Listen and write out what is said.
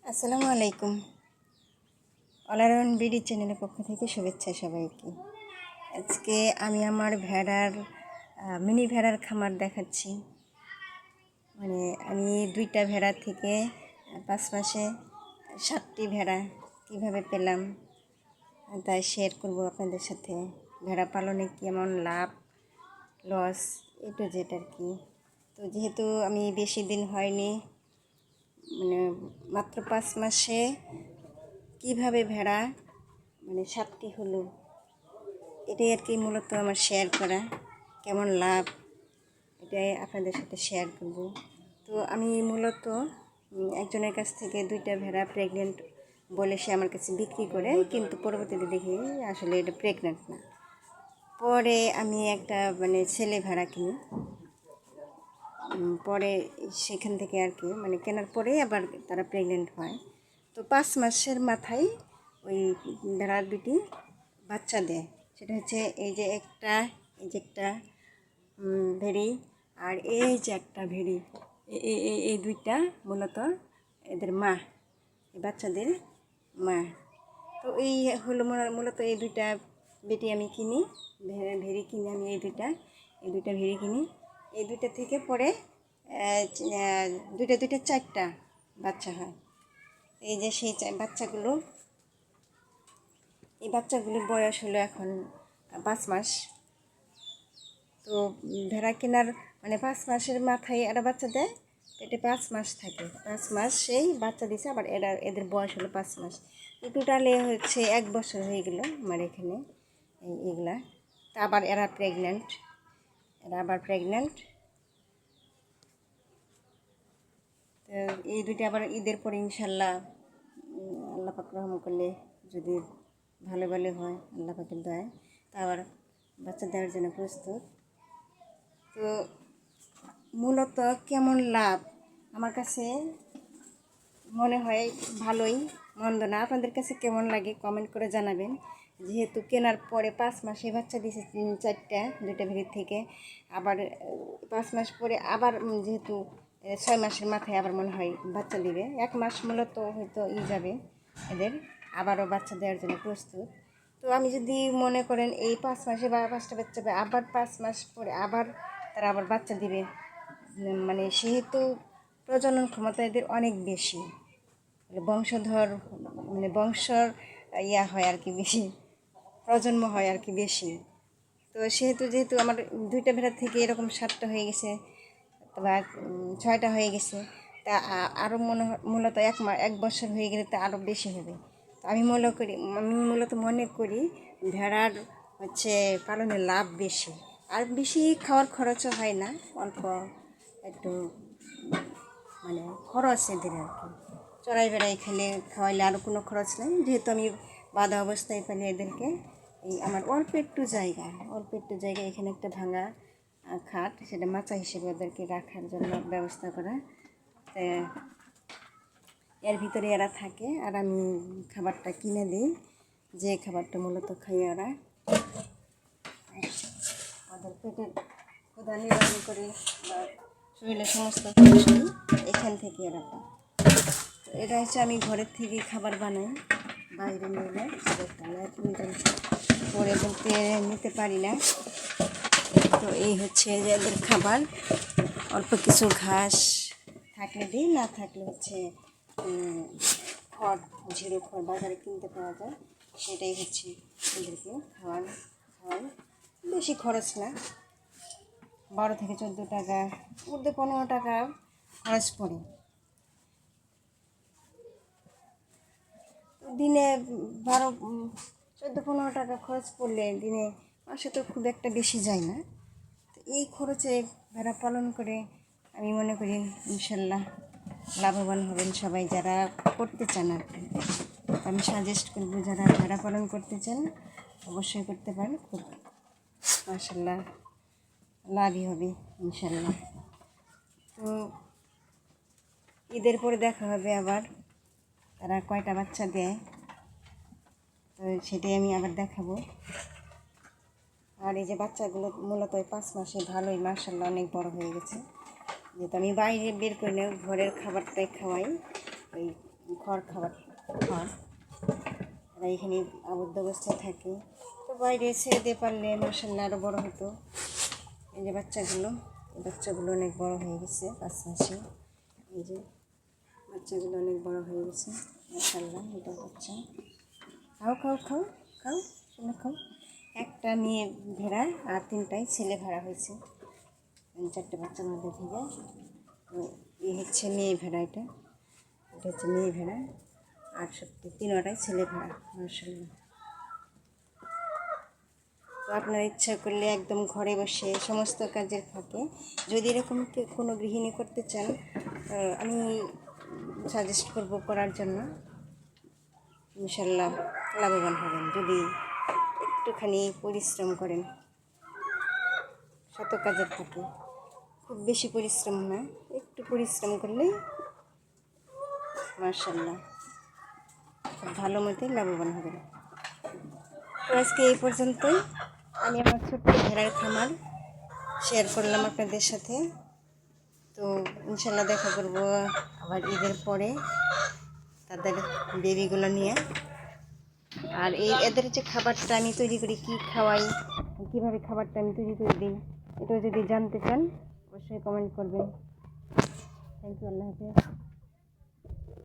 আসসালামু আলাইকুম। অলারন বিডি চ্যানেলের পক্ষ থেকে শুভেচ্ছা সবাইকে। আজকে আমি আমার ভেড়ার মিনি ভেড়ার খামার দেখাচ্ছি। মানে আমি 2টা ভেড়া থেকে 5 মাসে 7টি ভেড়া কীভাবে পেলাম তাই শেয়ার করব আপনাদের সাথে। ভেড়া পালনে কেমন লাভ লস এটা যেটা আর কি। তো যেহেতু আমি বেশি দিন হয়নি, মানে মাত্র 5 মাসে কীভাবে ভেড়া 7টি হলো, এটাই আর কি মূলত আমার শেয়ার করা। কেমন লাভ এটাই আপনাদের সাথে শেয়ার করব। তো আমি মূলত একজনের কাছ থেকে 2টা ভেড়া প্রেগনেন্ট বলে সে আমার কাছে বিক্রি করে, কিন্তু পরবর্তীতে দেখি আসলে এটা প্রেগনেন্ট না। পরে আমি একটা ছেলে ভেড়া কিনি। পরে সেখান থেকে আর কি কেনার পরে আবার তারা প্রেগনেন্ট হয়। তো 5 মাসের মাথায় ওই ভেড়ার 2টি বাচ্চা দেয়। সেটা হচ্ছে এই যে একটা ভেড়ি, আর এই যে একটা ভেড়ি, এই 2টা মূলত এদের মা, এই বাচ্চাদের মা। তো এই হলো মূলত এই 2টা বেটি আমি কিনি, ভেড়ি কিনি আমি এই 2টা ভেড়ি কিনি। এই 2টা থেকে পরে 2টা 4টা বাচ্চা হয়। এই যে সেই বাচ্চাগুলো, এই বাচ্চাগুলোর বয়স হলো এখন 5 মাস। তো ভেড়া কেনার 5 মাসের মাথায় এরা বাচ্চা দেয়, পেটে 5 মাস থাকে। 5 মাস সেই বাচ্চা দিছে, আবার এদের বয়স হলো 5 মাস। তো টোটালে হচ্ছে 1 বছর হয়ে গেল আমার এখানে এগুলা। তা আবার এরা আবার প্রেগনেন্ট। তো এই 2টা আবার ঈদের পরে ইনশাল্লাহ আল্লাহ পাক রহম করলে যদি ভালো হয় আল্লাহ পাকের দয়ায়, তা আবার বাচ্চা দেওয়ার জন্য প্রস্তুত। তো মূলত কেমন লাভ আমার কাছে মনে হয় ভালোই, মন্দ না। আপনাদের কাছে কেমন লাগে কমেন্ট করে জানাবেন। যেহেতু কেনার পরে 5 মাসে বাচ্চা দিয়েছে 4টা, 2টা ভেড়ির থেকে। আবার 5 মাস পরে আবার যেহেতু 6 মাসের মাথায় আবার মনে হয় বাচ্চা দিবে। 1 মাস মূলত হয়তো যাবে এদের, আবারও বাচ্চা দেওয়ার জন্য প্রস্তুত। তো আমি যদি মনে করেন এই 5 মাসে বা 5টা বাচ্চা পাবে, আবার 5 মাস পরে আবার তারা আবার বাচ্চা দিবে, সেহেতু প্রজনন ক্ষমতা এদের অনেক বেশি, বংশধর বংশর হয় আর কি, বেশি প্রজন্ম হয় আর কি বেশি। তো যেহেতু আমার 2টা ভেড়া থেকে এরকম 7টা হয়ে গেছে বা 6টা হয়ে গেছে, তা আরও মূলত 1 বছর হয়ে গেলে তা আরও বেশি হবে। তো আমি মূলত মনে করি ভেড়ার পালনের লাভ বেশি, আর বেশি খাওয়ার খরচও হয় না, অল্প একটু খরচ এদের আর কি। চড়াই বেড়াই খেলে খাওয়াইলে আরও কোনো খরচ নেই, যেহেতু আমি বাঁধা অবস্থায় ফেলে এদেরকে। আমার অল্প একটু জায়গা এখানে একটা ভাঙা খাট, সেটা মাচা হিসেবে ওদেরকে রাখার জন্য ব্যবস্থা করা। এর ভিতরে এরা থাকে, আর আমি খাবারটা কিনে দিই, যে খাবারটা মূলত খাইয়ে ওরা ওদের পেটের ক্ষুধা নিবারণ করে বা শরীরের সমস্ত এখান থেকে এরা পায়। তো এটা হচ্ছে আমি ঘরের থেকে খাবার বানাই, বাইরে নিলে পরে বলতে নিতে পারি না। তো এই হচ্ছে যে এদের খাবার, অল্প কিছু ঘাস থাকলে দিই, না থাকলে খড়, ঝিরো খড় বাজারে কিনতে পাওয়া যায়, সেটাই এদেরকে খাওয়াই। বেশি খরচ না, 12 থেকে 14 টাকা, মধ্যে 15 টাকা খরচ পড়ে। দিনে 14-15 টাকা খরচ পড়লে দিনে, মাসে তো খুব একটা বেশি যায় না। তো এই খরচে ভেড়া পালন করে আমি মনে করি ইনশাল্লাহ লাভবান হবেন সবাই যারা করতে চান আর কি। আমি সাজেস্ট করবো যারা ভেড়া পালন করতে চান অবশ্যই করতে পারেন, খুব মাশাল্লাহ লাভই হবে ইনশাল্লাহ। তো ঈদের পরে দেখা হবে আবার তারা কয়টা বাচ্চা দেয়, তো সেটাই আমি আবার দেখাবো। আর এই যে বাচ্চাগুলো মূলত ওই 5 মাসে ভালোই মাশাল্লাহ অনেক বড় হয়ে গেছে, যেহেতু আমি বাইরে বের করে নেই, ঘরের খাবারটাই খাওয়াই। ওই খড় খাবার খড়, তারা এখানে আবদ্ধ অবস্থায় থাকে। তো বাইরে ছেড়ে দিয়ে পারলে মাশাআল্লাহ আরও বড়ো হতো। এই যে বাচ্চাগুলো অনেক বড় হয়ে গেছে 5 মাসে। এই যে বাচ্চাগুলো অনেক বড় হয়ে গেছে মাশাআল্লাহ। এটা বাচ্চা, খাও খাও খাও খাও শোনো খাও। একটা মেয়ে ভেড়া আর 3টাই ছেলে ভেড়া হয়েছে, 4টে বাচ্চার মধ্যে থেকে। তো এই হচ্ছে মেয়ে ভেড়া, এটা হচ্ছে মেয়ে ভেড়া, আর সত্যি 3টাই ছেলে ভেড়া মাশাআল্লাহ। তো আপনারা ইচ্ছা করলে একদম ঘরে বসে সমস্ত কাজের ফাঁকে যদি এরকম কোনো গৃহিণী করতে চান, আমি সাজেস্ট করব করার জন্য। ইনশাল্লাহ লাভবান হবেন যদি একটুখানি পরিশ্রম করেন। শত কাজের ফাঁকে খুব বেশি পরিশ্রম না, একটু পরিশ্রম করলেই মাশাআল্লাহ খুব ভালো মতোই লাভবান হবেন। তো আজকে এই পর্যন্তই আমি আমার ছোট্ট ভেড়ার খামার শেয়ার করলাম আপনাদের সাথে। তো ইনশাল্লাহ দেখা করবো আবার ঈদের পরে তাদের বেবিগুলো নিয়ে। আর এদের যে খাবারটা আমি তৈরি করি, কী খাওয়াই, কীভাবে খাবারটা আমি তৈরি করে দিই, এটাও যদি জানতে চান অবশ্যই কমেন্ট করবেন। থ্যাংক ইউ, আল্লাহ হাফেজ।